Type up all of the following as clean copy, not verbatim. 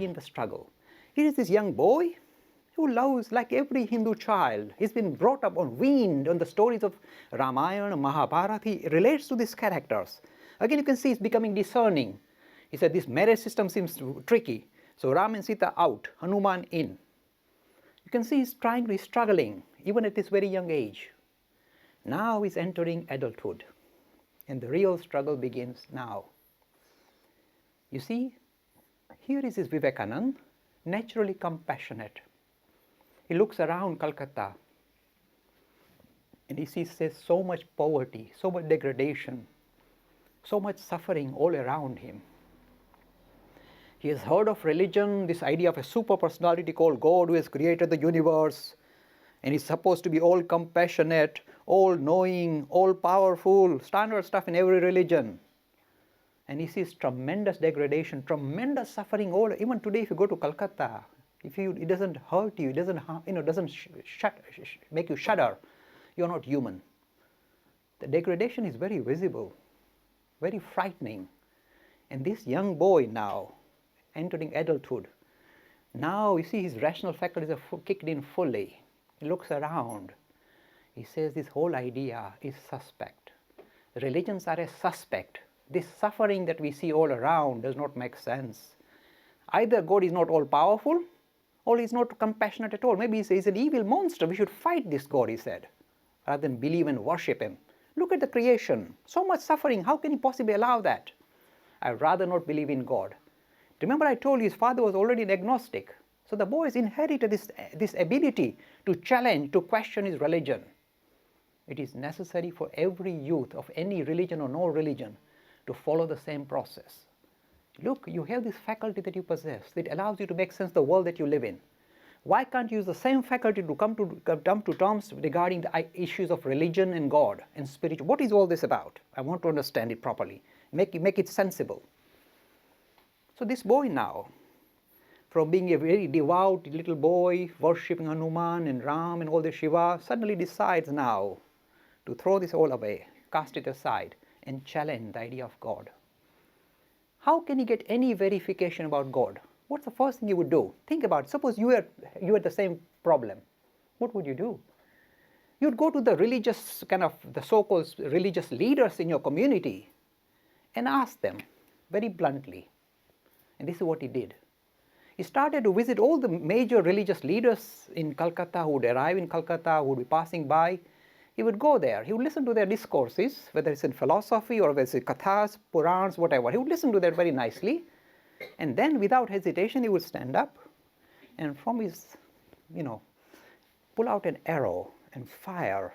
begin the struggle. Here is this young boy who loves, like every Hindu child, he's been brought up on, weaned on the stories of Ramayana, Mahabharata. He relates to these characters. Again, you can see he's becoming discerning. He said, this marriage system seems tricky. So Ram and Sita out, Hanuman in. You can see he's struggling, even at this very young age. Now he's entering adulthood. And the real struggle begins now. You see, here is this Vivekananda, naturally compassionate. He looks around Calcutta and he sees so much poverty, so much degradation, so much suffering all around him. He has heard of religion, this idea of a super personality called God who has created the universe, and is supposed to be all compassionate, all knowing, all powerful, standard stuff in every religion. And he sees tremendous degradation, tremendous suffering all. Even today, if you go to Calcutta, it doesn't hurt you, it doesn't make you shudder, you're not human. The degradation is very visible, very frightening. And this young boy now, entering adulthood, now you see his rational faculties are kicked in fully. He looks around. He says this whole idea is suspect. Religions are a suspect. This suffering that we see all around does not make sense. Either God is not all powerful, or he's not compassionate at all. Maybe he's an evil monster. We should fight this God, he said, rather than believe and worship him. Look at the creation. So much suffering. How can he possibly allow that? I'd rather not believe in God. Remember I told you his father was already an agnostic. So the boy has inherited this ability to challenge, to question his religion. It is necessary for every youth of any religion or no religion to follow the same process. Look, you have this faculty that you possess that allows you to make sense of the world that you live in. Why can't you use the same faculty to come to terms regarding the issues of religion and God and spiritual? What is all this about? I want to understand it properly. Make it sensible. So this boy now, from being a very devout little boy, worshipping Hanuman and Ram and all the Shiva, suddenly decides now to throw this all away, cast it aside, and challenge the idea of God. How can he get any verification about God? What's the first thing you would do? Think about it. Suppose you had the same problem. What would you do? You'd go to the religious, the so-called religious leaders in your community and ask them very bluntly. And this is what he did. He started to visit all the major religious leaders in Calcutta who would arrive in Calcutta, who would be passing by. He would go there. He would listen to their discourses, whether it's in philosophy or whether it's in kathas, Purans, whatever. He would listen to that very nicely. And then without hesitation, he would stand up and from his, pull out an arrow and fire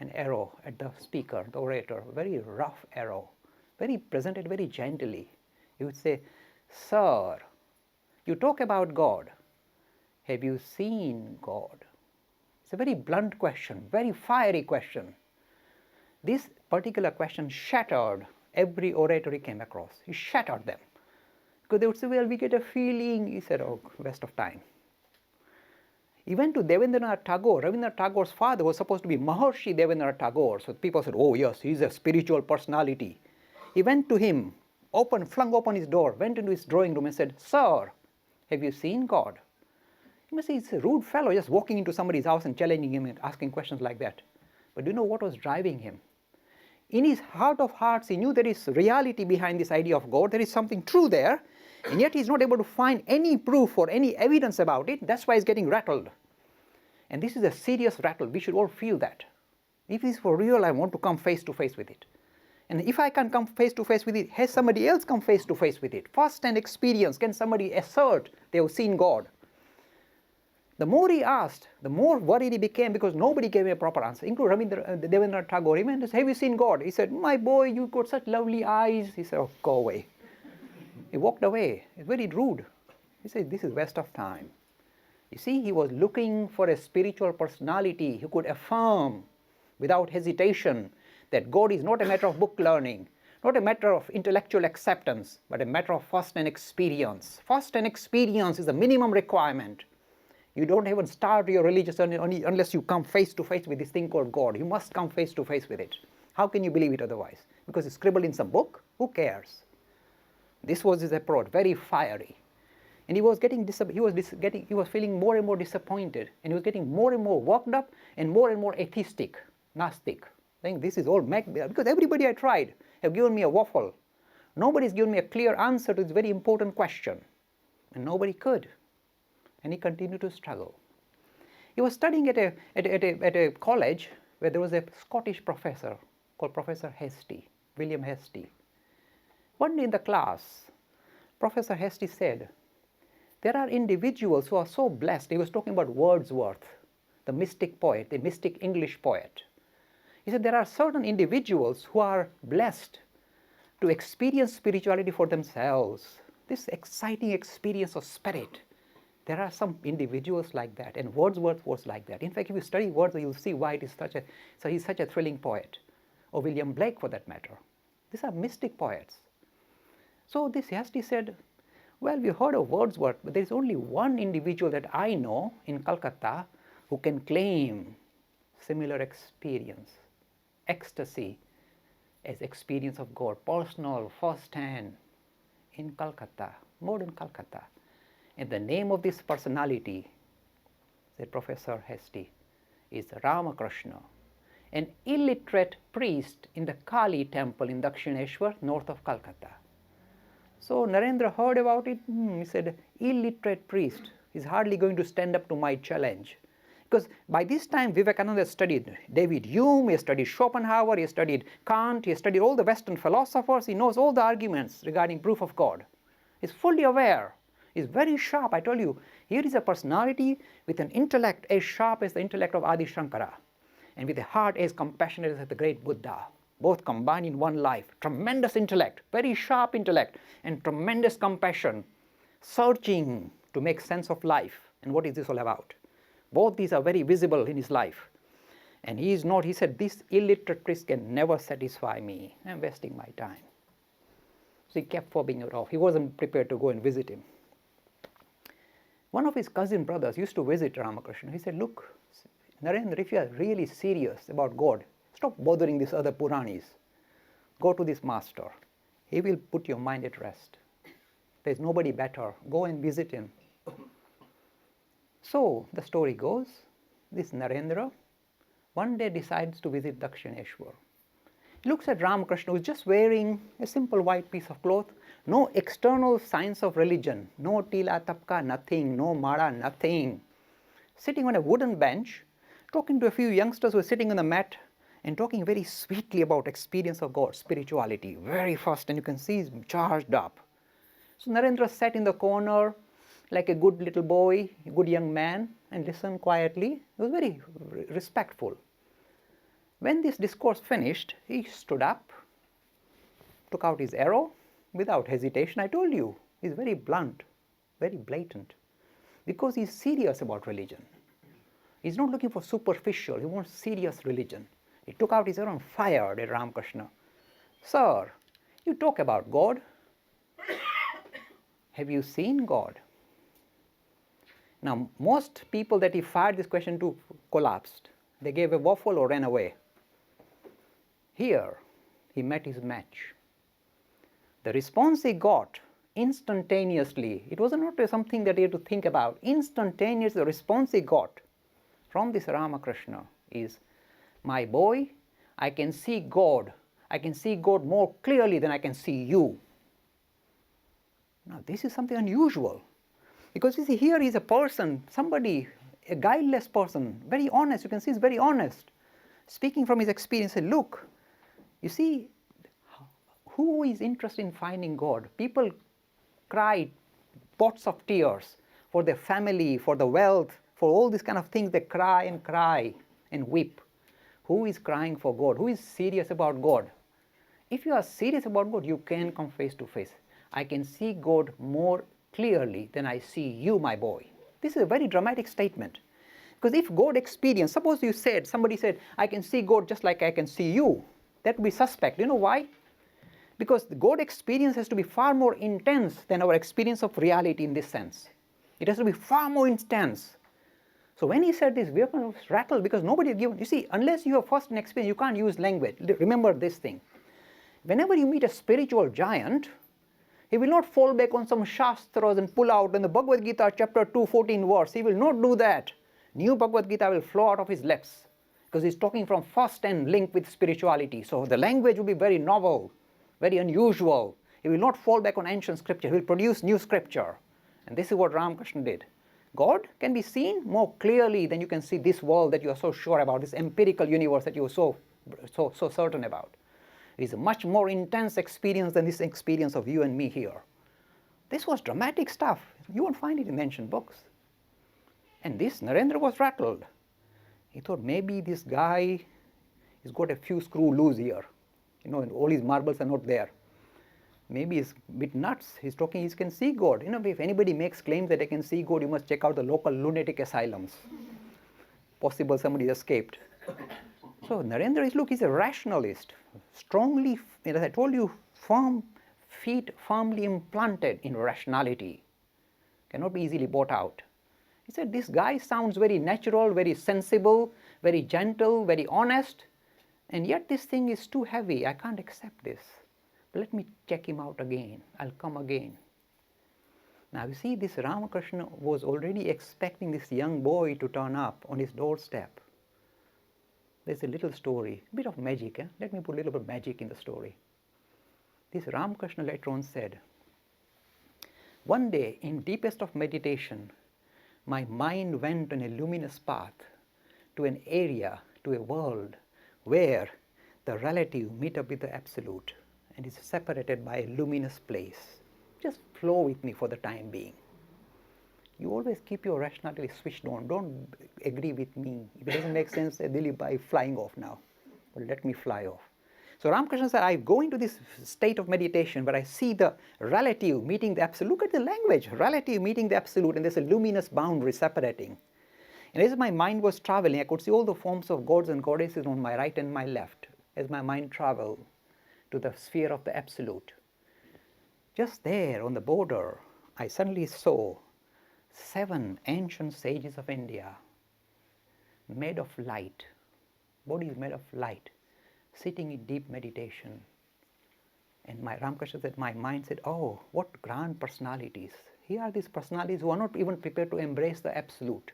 an arrow at the speaker, the orator, a very rough arrow, presented very gently. He would say, "Sir, you talk about God. Have you seen God?" It's a very blunt question, very fiery question. This particular question shattered every orator he came across. He shattered them. Because they would say, "Well, we get a feeling." He said, "Oh, waste of time." He went to Devendranath Tagore. Rabindranath Tagore's father was supposed to be Maharshi Devendranath Tagore. So people said, "Oh yes, he's a spiritual personality." He went to him, flung open his door, went into his drawing room and said, "Sir, have you seen God?" You must say it's a rude fellow just walking into somebody's house and challenging him and asking questions like that. But do you know what was driving him? In his heart of hearts, he knew there is reality behind this idea of God. There is something true there, and yet he's not able to find any proof or any evidence about it. That's why he's getting rattled. And this is a serious rattle. We should all feel that. If it's for real, I want to come face to face with it. And if I can come face to face with it, has somebody else come face to face with it? First-hand experience, can somebody assert they have seen God? The more he asked, the more worried he became because nobody gave him a proper answer, including Devendranath Tagore. He went and said, "Have you seen God?" He said, "My boy, you've got such lovely eyes." He said, "Oh, go away." He walked away. It's very rude. He said, "This is waste of time." You see, he was looking for a spiritual personality who could affirm without hesitation that God is not a matter of book learning, not a matter of intellectual acceptance, but a matter of first-hand experience. First-hand experience is the minimum requirement. You don't even start your religious journey unless you come face to face with this thing called God. You must come face to face with it. How can you believe it otherwise? Because it's scribbled in some book? Who cares? This was his approach, very fiery. And he was feeling more and more disappointed, and he was getting more and more worked up and more atheistic, Gnostic. Saying this is all because everybody I tried have given me a waffle. Nobody's given me a clear answer to this very important question, and nobody could. And he continued to struggle. He was studying at a college where there was a Scottish professor called Professor Hastie, William Hastie. One day in the class, Professor Hastie said, there are individuals who are so blessed. He was talking about Wordsworth, the mystic poet, the mystic English poet. He said there are certain individuals who are blessed to experience spirituality for themselves, this exciting experience of spirit. There are some individuals like that, and Wordsworth was like that. In fact, if you study Wordsworth, you'll see why he's such a thrilling poet, or William Blake for that matter. These are mystic poets. So this Hastie said, well, we heard of Wordsworth, but there is only one individual that I know in Calcutta who can claim similar experience, ecstasy as experience of God, personal, first-hand, in Calcutta, modern Calcutta. And the name of this personality, said Professor Hastie, is Ramakrishna, an illiterate priest in the Kali temple in Dakshineshwar, north of Calcutta. So Narendra heard about it. He said, illiterate priest is hardly going to stand up to my challenge. Because by this time, Vivekananda studied David Hume, he studied Schopenhauer, he studied Kant, he studied all the Western philosophers, he knows all the arguments regarding proof of God. He's fully aware. He's very sharp. I told you, here is a personality with an intellect as sharp as the intellect of Adi Shankara, and with a heart as compassionate as the great Buddha. Both combined in one life. Tremendous intellect, very sharp intellect, and tremendous compassion, searching to make sense of life. And what is this all about? Both these are very visible in his life. And he said, this illiterate priest can never satisfy me. I'm wasting my time. So he kept fobbing it off. He wasn't prepared to go and visit him. One of his cousin brothers used to visit Ramakrishna. He said, look, Narendra, if you are really serious about God, stop bothering these other Puranis. Go to this master. He will put your mind at rest. There's nobody better. Go and visit him. So the story goes, this Narendra one day decides to visit Dakshineshwar. He looks at Ramakrishna, who's just wearing a simple white piece of cloth, no external signs of religion, no tila tapka, nothing, no mara, nothing. Sitting on a wooden bench, talking to a few youngsters who are sitting on the mat and talking very sweetly about experience of God, spirituality, very fast, and you can see he's charged up. So Narendra sat in the corner like a good little boy, a good young man, and listened quietly. He was very respectful. When this discourse finished, he stood up, took out his arrow without hesitation. I told you, he's very blunt, very blatant, because he's serious about religion. He's not looking for superficial, he wants serious religion. He took out his arrow and fired at Ramakrishna. Sir, you talk about God. Have you seen God? Now, most people that he fired this question to collapsed. They gave a waffle or ran away. Here, he met his match. The response he got instantaneously, it was not something that he had to think about. Instantaneously, the response he got from this Ramakrishna is, my boy, I can see God. I can see God more clearly than I can see you. Now, this is something unusual. Because you see, here is a person, somebody, a guileless person, very honest. You can see he's very honest. Speaking from his experience, say, look, you see, who is interested in finding God? People cry pots of tears for their family, for the wealth, for all these kind of things. They cry and weep. Who is crying for God? Who is serious about God? If you are serious about God, you can come face to face. I can see God more clearly than I see you, my boy. This is a very dramatic statement. Because if God experience, suppose somebody said, I can see God just like I can see you, that would be suspect. You know why? Because the God experience has to be far more intense than our experience of reality in this sense. It has to be far more intense. So when he said this, we are kind of rattled because nobody had given, you see, unless you have first an experience, you can't use language. Remember this thing. Whenever you meet a spiritual giant, He will not fall back on some Shastras and pull out in the Bhagavad Gita chapter 2, 14 verse. He will not do that. New Bhagavad Gita will flow out of his lips because he's talking from first and linked with spirituality. So the language will be very novel, very unusual. He will not fall back on ancient scripture. He will produce new scripture. And this is what Ramakrishna did. God can be seen more clearly than you can see this world that you are so sure about, this empirical universe that you are so certain about. It is a much more intense experience than this experience of you and me here. This was dramatic stuff. You won't find it in ancient books. And this Narendra was rattled. He thought maybe this guy has got a few screws loose here. You know, and all his marbles are not there. Maybe he's a bit nuts. He's talking, he can see God. You know, if anybody makes claims that they can see God, you must check out the local lunatic asylums. Possible somebody escaped. So Narendra is, look, he's a rationalist. Strongly, as I told you, feet firmly implanted in rationality. Cannot be easily bought out. He said, this guy sounds very natural, very sensible, very gentle, very honest, and yet this thing is too heavy. I can't accept this. But let me check him out again. I'll come again. Now you see, this Ramakrishna was already expecting this young boy to turn up on his doorstep. There's a little story, a bit of magic. Let me put a little bit of magic in the story. This Ramakrishna later on said, one day in deepest of meditation, my mind went on a luminous path to an area, to a world where the relative meet up with the absolute and is separated by a luminous place. Just flow with me for the time being. You always keep your rationality switched on. Don't agree with me. If it doesn't make sense, Dilip, I'm flying off now. But let me fly off. So Ramakrishna said, I go into this state of meditation where I see the relative meeting the absolute. Look at the language, relative meeting the absolute, and there's a luminous boundary separating. And as my mind was traveling, I could see all the forms of gods and goddesses on my right and my left as my mind traveled to the sphere of the absolute. Just there on the border, I suddenly saw 7 ancient sages of India, made of light, bodies made of light, sitting in deep meditation. And my Ramakrishna said, my mind said, oh, what grand personalities. Here are these personalities who are not even prepared to embrace the absolute.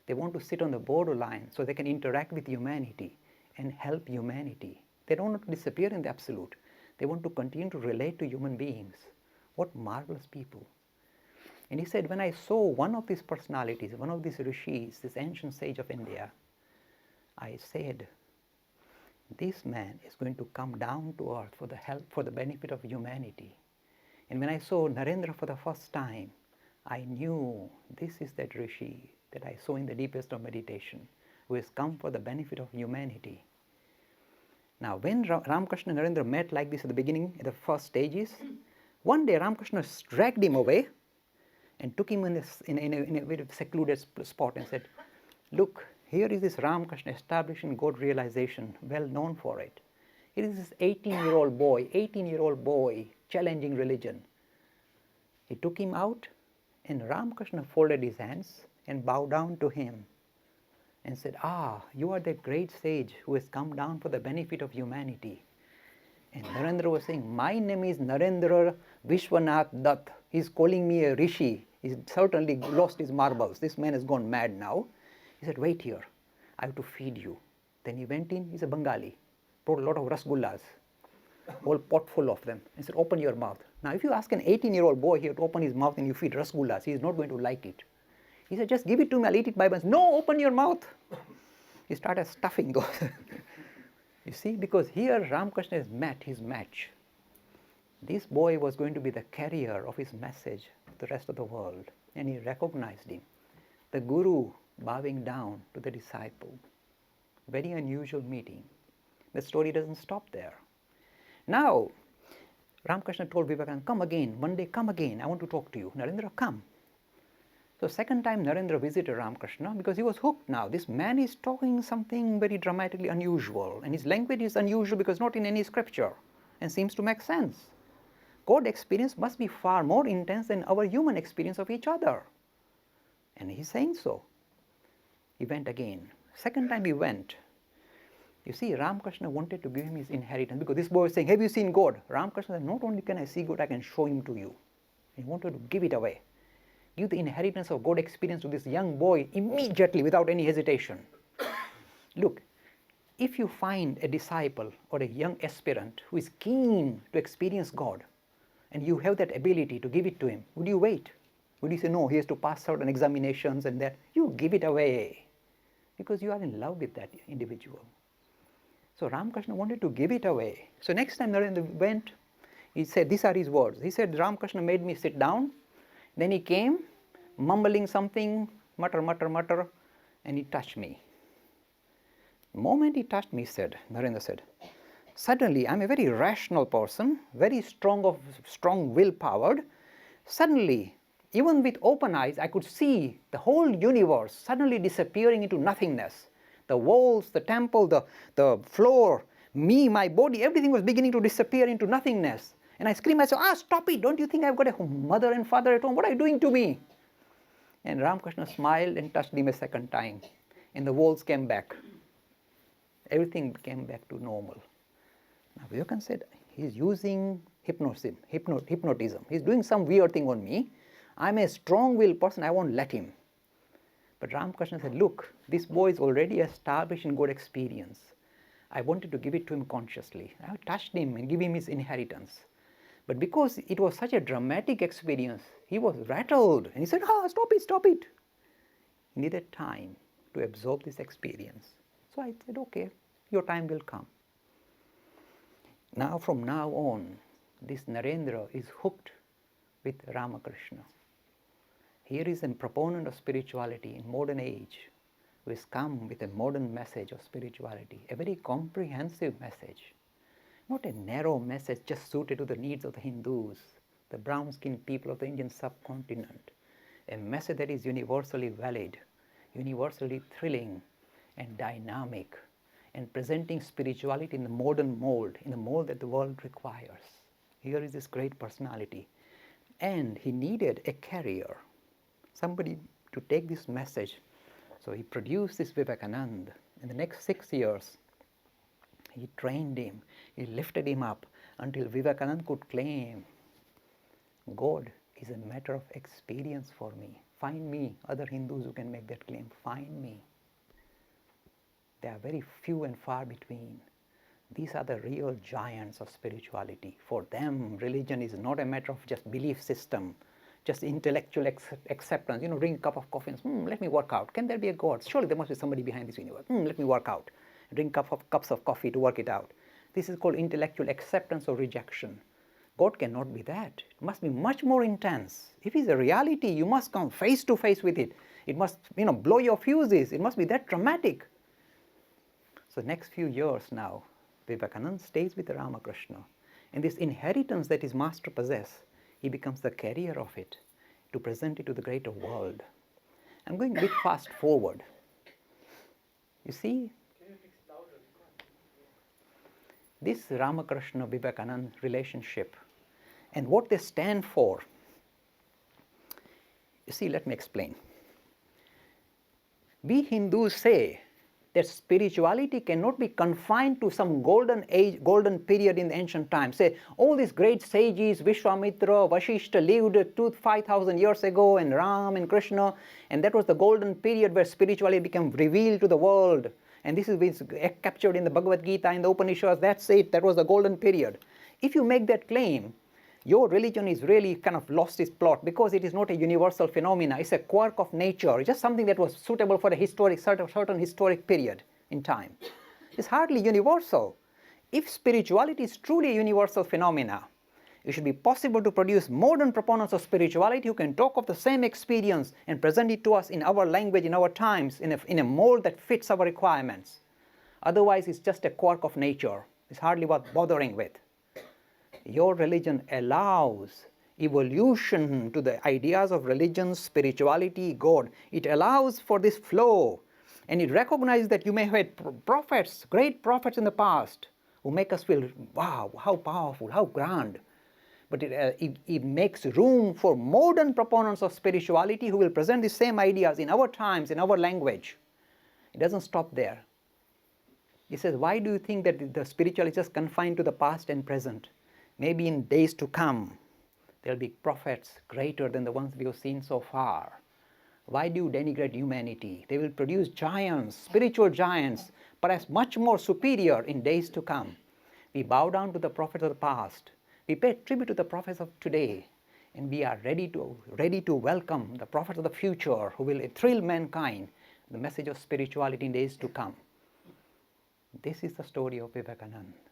They want to sit on the borderline so they can interact with humanity and help humanity. They don't want to disappear in the absolute. They want to continue to relate to human beings. What marvelous people. And he said, when I saw one of these personalities, one of these rishis, this ancient sage of India, I said, this man is going to come down to earth for the help, for the benefit of humanity. And when I saw Narendra for the first time, I knew this is that rishi that I saw in the deepest of meditation, who has come for the benefit of humanity. Now, when Ramakrishna and Narendra met like this at the beginning, at the first stages, one day Ramakrishna dragged him away and took him in a very secluded spot and said, look, here is this Ramakrishna establishing God realization, well known for it. Here is this 18-year-old boy challenging religion. He took him out, and Ramakrishna folded his hands and bowed down to him and said, you are that great sage who has come down for the benefit of humanity. And Narendra was saying, my name is Narendra Vishwanath Dutt. He's calling me a rishi. He's certainly lost his marbles. This man has gone mad now. He said, wait here. I have to feed you. Then he went in. He's a Bengali. Brought a lot of rasgullas. Whole pot full of them. He said, open your mouth. Now, if you ask an 18-year-old boy here to open his mouth and you feed rasgullas, he is not going to like it. He said, just give it to me. I'll eat it by myself. No, open your mouth. He started stuffing those. You see, because here Ramakrishna has met his match. This boy was going to be the carrier of his message to the rest of the world, and he recognized him. The guru bowing down to the disciple. Very unusual meeting. The story doesn't stop there. Now, Ramakrishna told Vivekananda, come again, one day come again, I want to talk to you. Narendra, come. So second time Narendra visited Ramakrishna because he was hooked now. This man is talking something very dramatically unusual, and his language is unusual because not in any scripture and seems to make sense. God experience must be far more intense than our human experience of each other. And he's saying so. He went again. Second time he went. You see, Ramakrishna wanted to give him his inheritance because this boy was saying, have you seen God? Ramakrishna said, not only can I see God, I can show him to you. He wanted to give it away. Give the inheritance of God experience to this young boy immediately without any hesitation. Look, if you find a disciple or a young aspirant who is keen to experience God and you have that ability to give it to him, would you wait? Would you say, no, he has to pass certain examinations and that? You give it away because you are in love with that individual. So Ramakrishna wanted to give it away. So next time Narendra went, he said, these are his words. He said, Ramakrishna made me sit down. Then he came, mumbling something, mutter, mutter, mutter, and he touched me. The moment he touched me, Narendra said, suddenly I'm a very rational person, very strong willpowered. Suddenly, even with open eyes, I could see the whole universe suddenly disappearing into nothingness. The walls, the temple, the floor, me, my body, everything was beginning to disappear into nothingness. And I screamed, I said, stop it, don't you think I've got a mother and father at home? What are you doing to me? And Ramakrishna smiled and touched him a second time. And the walls came back. Everything came back to normal. Now Vivekananda said, he's using hypnotism. He's doing some weird thing on me. I'm a strong-willed person, I won't let him. But Ramakrishna said, look, this boy is already established in God experience. I wanted to give it to him consciously. I touched him and give him his inheritance. But because it was such a dramatic experience, he was rattled. And he said, stop it. He needed time to absorb this experience. So I said, okay, your time will come. Now, from now on, this Narendra is hooked with Ramakrishna. Here is a proponent of spirituality in modern age who has come with a modern message of spirituality, a very comprehensive message. Not a narrow message just suited to the needs of the Hindus, the brown-skinned people of the Indian subcontinent. A message that is universally valid, universally thrilling and dynamic, and presenting spirituality in the modern mold, in the mold that the world requires. Here is this great personality. And he needed a carrier, somebody to take this message. So he produced this Vivekananda. In the next 6 years, he trained him, he lifted him up until Vivekananda could claim, God is a matter of experience for me. Find me other Hindus who can make that claim. Find me. They are very few and far between. These are the real giants of spirituality. For them, religion is not a matter of just belief system, just intellectual acceptance. Drink a cup of coffee and let me work out. Can there be a God? Surely there must be somebody behind this universe. Let me work out. Drink cups of coffee to work it out. This is called intellectual acceptance or rejection. God cannot be that. It must be much more intense. If it's a reality, you must come face to face with it. It must, blow your fuses. It must be that dramatic. So next few years now, Vivekananda stays with Ramakrishna. And this inheritance that his master possesses, he becomes the carrier of it to present it to the greater world. I'm going a bit fast forward. You see, this Ramakrishna Vivekananda relationship and what they stand for. You see, let me explain. We Hindus say that spirituality cannot be confined to some golden age, golden period in the ancient times. Say, all these great sages, Vishwamitra, Vashishta lived 5,000 years ago, and Ram and Krishna, and that was the golden period where spirituality became revealed to the world. And this is captured in the Bhagavad Gita, in the Upanishads. That's it, that was the golden period. If you make that claim, your religion is really kind of lost its plot because it is not a universal phenomena. It's a quirk of nature. It's just something that was suitable for a certain historic period in time. It's hardly universal. If spirituality is truly a universal phenomena, it should be possible to produce modern proponents of spirituality who can talk of the same experience and present it to us in our language, in our times, in a mold that fits our requirements. Otherwise, it's just a quirk of nature. It's hardly worth bothering with. Your religion allows evolution to the ideas of religion, spirituality, God. It allows for this flow, and it recognizes that you may have had prophets, great prophets in the past, who make us feel, wow, how powerful, how grand. But it makes room for modern proponents of spirituality who will present the same ideas in our times, in our language. It doesn't stop there. He says, why do you think that the spiritual is just confined to the past and present? Maybe in days to come, there will be prophets greater than the ones we have seen so far. Why do you denigrate humanity? They will produce giants, spiritual giants, perhaps much more superior in days to come. We bow down to the prophets of the past. We pay tribute to the prophets of today. And we are ready to welcome the prophets of the future who will thrill mankind, the message of spirituality in days to come. This is the story of Vivekananda.